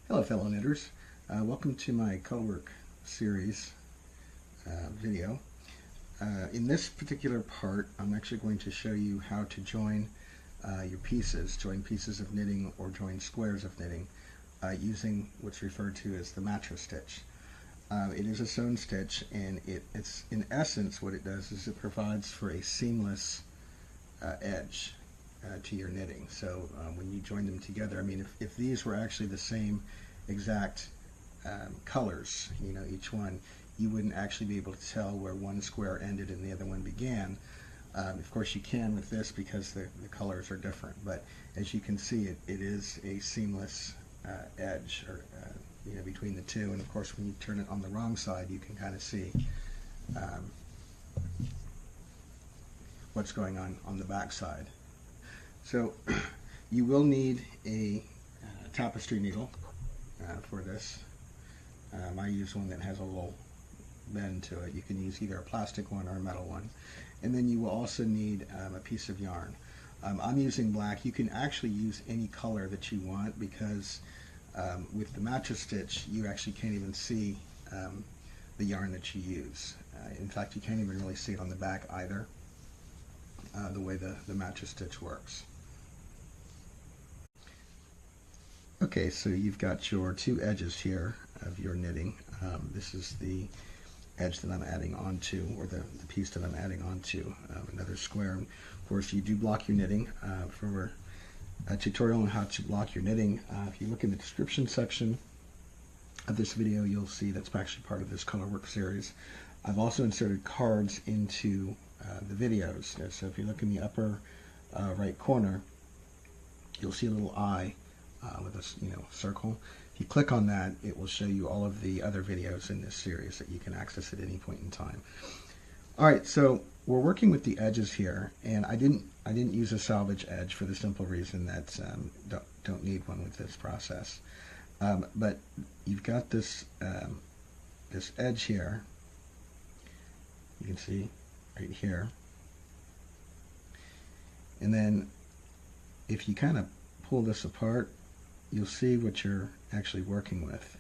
Hello fellow knitters, welcome to my colorwork series video. In this particular part I'm actually going to show you how to join your pieces, join pieces of knitting or join squares of knitting using what's referred to as the mattress stitch. It is a sewn stitch, and it's in essence what it does is it provides for a seamless edge to your knitting. So when you join them together, I mean, if these were actually the same exact colors, you know, each one, you wouldn't actually be able to tell where one square ended and the other one began. Of course you can with this because the colors are different, but as you can see, it is a seamless edge, or you know, between the two. And of course when you turn it on the wrong side, you can kind of see what's going on the back side. So you will need a tapestry needle for this. I use one that has a little bend to it. You can use either a plastic one or a metal one. And then you will also need a piece of yarn. I'm using black. You can actually use any color that you want, because with the mattress stitch you actually can't even see the yarn that you use. In fact, you can't even really see it on the back either, the way the mattress stitch works. Okay, so you've got your two edges here of your knitting. This is the edge that I'm adding onto, or the piece that I'm adding onto another square. Of course, you do block your knitting. For a tutorial on how to block your knitting, if you look in the description section of this video, you'll see that's actually part of this colorwork series. I've also inserted cards into the videos. So if you look in the upper right corner, you'll see a little eye with a circle. If you click on that, it will show you all of the other videos in this series that you can access at any point in time. Alright, so we're working with the edges here, and I didn't use a salvage edge for the simple reason that don't need one with this process. But you've got this this edge here, you can see right here, and then if you kind of pull this apart, you'll see what you're actually working with.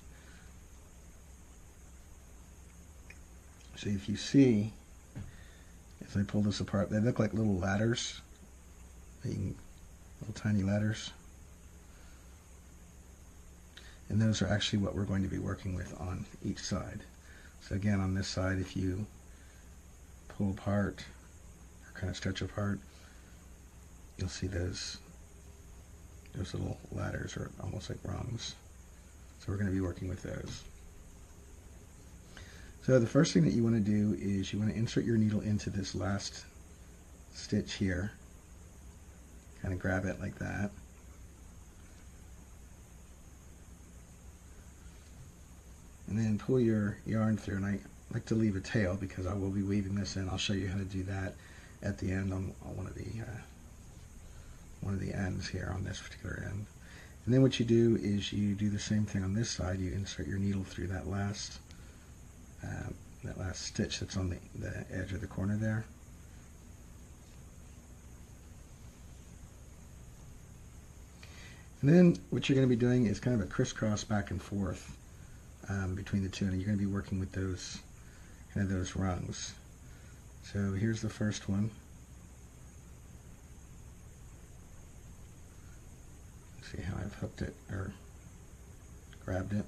So if you see, as I pull this apart, they look like little ladders, little tiny ladders. And those are actually what we're going to be working with on each side. So again, on this side, if you pull apart, or kind of stretch apart, you'll see those little ladders, are almost like rungs. So we're going to be working with those. So the first thing that you want to do is you want to insert your needle into this last stitch here. Kind of grab it like that. And then pull your yarn through, and I like to leave a tail because I will be weaving this in. I'll show you how to do that at the end on one of the ends here, on this particular end. And then what you do is you do the same thing on this side. You insert your needle through that last stitch that's on the edge of the corner there. And then what you're going to be doing is kind of a crisscross back and forth between the two, and you're going to be working with those rungs. So here's the first one. See how I've hooked it, or grabbed it.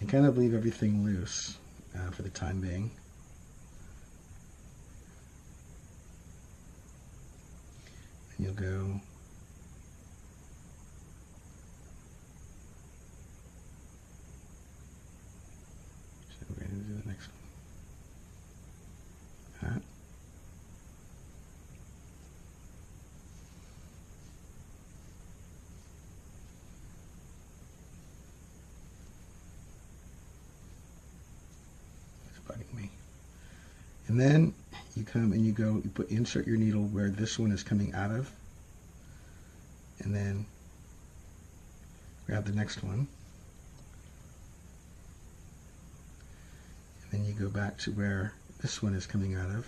And kind of leave everything loose for the time being. And you'll go so we're going to do the next one. That. And then you come and you insert your needle where this one is coming out of, and then grab the next one, and then you go back to where this one is coming out of,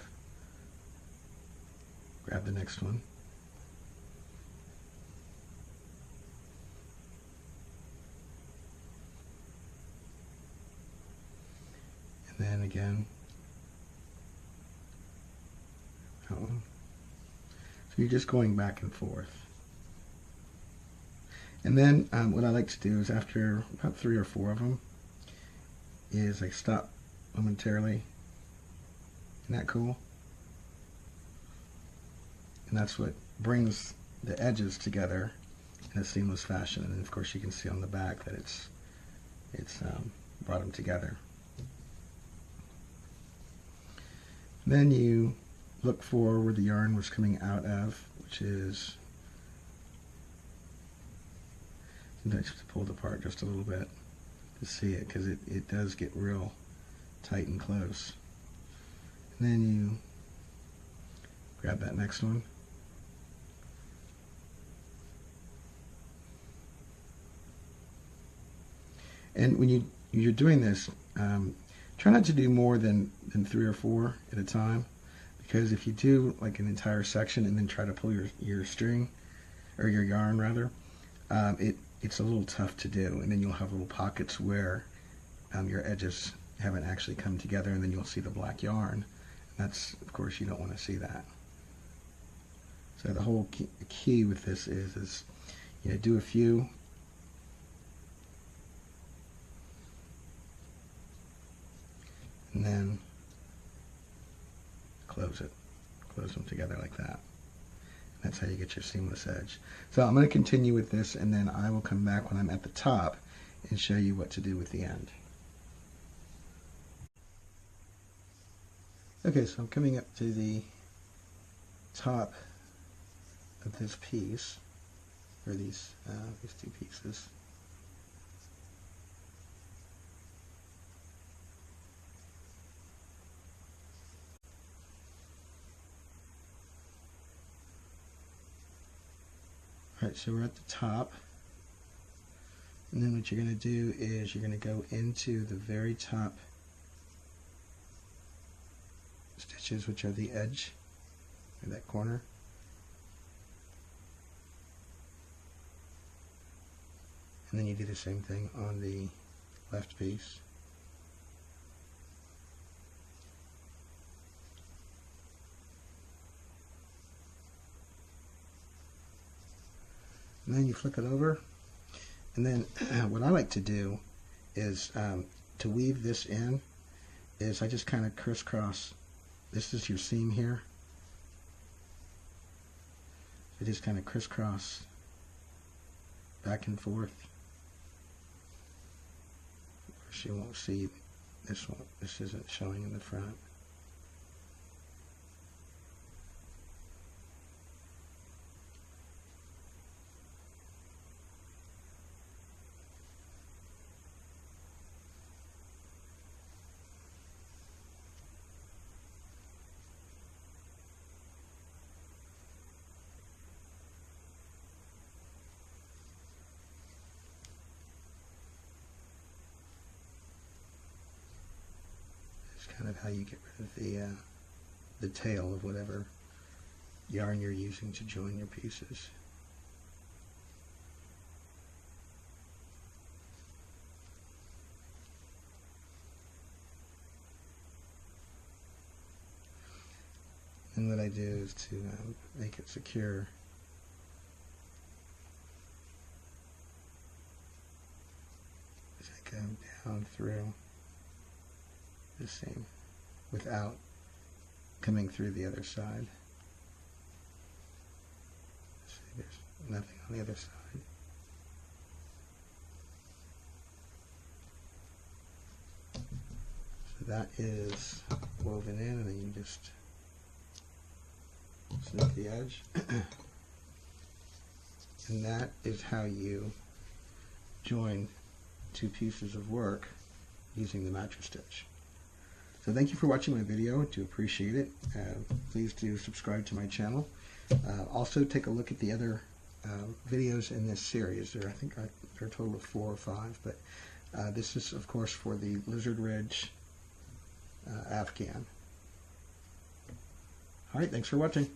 grab the next one, and then again that one. So you're just going back and forth. And then what I like to do is after about 3 or 4 of them is I stop momentarily. Isn't that cool? And that's what brings the edges together in a seamless fashion. And then of course you can see on the back that it's brought them together. Then you look for where the yarn was coming out of, which is, sometimes you have to pull it apart just a little bit to see it, because it does get real tight and close. And then you grab that next one. And when you're doing this, try not to do more than 3 or 4 at a time, because if you do like an entire section and then try to pull your string, or your yarn rather, it's a little tough to do, and then you'll have little pockets where your edges haven't actually come together, and then you'll see the black yarn. That's, of course, you don't want to see that. So the whole key with this is do a few, and then close them together like that. That's how you get your seamless edge. So I'm going to continue with this, and then I will come back when I'm at the top and show you what to do with the end. Okay, so I'm coming up to the top of this piece, or these 2 pieces. Alright, so we're at the top, and then what you're going to do is you're going to go into the very top stitches, which are the edge, or that corner. And then you do the same thing on the left piece. And then you flip it over, and then what I like to do is to weave this in is I just kind of crisscross. This is your seam here. I just kind of crisscross back and forth. Of course, you won't see this one. This isn't showing in the front. Kind of how you get rid of the tail of whatever yarn you're using to join your pieces. And what I do is to make it secure. As I go down through the seam without coming through the other side. See, there's nothing on the other side. So that is woven in, and then you just snip the edge. And that is how you join 2 pieces of work using the mattress stitch. So thank you for watching my video. I do appreciate it. Please do subscribe to my channel. Also take a look at the other videos in this series. I think there are a total of 4 or 5, but this is of course for the Lizard Ridge Afghan. Alright, thanks for watching.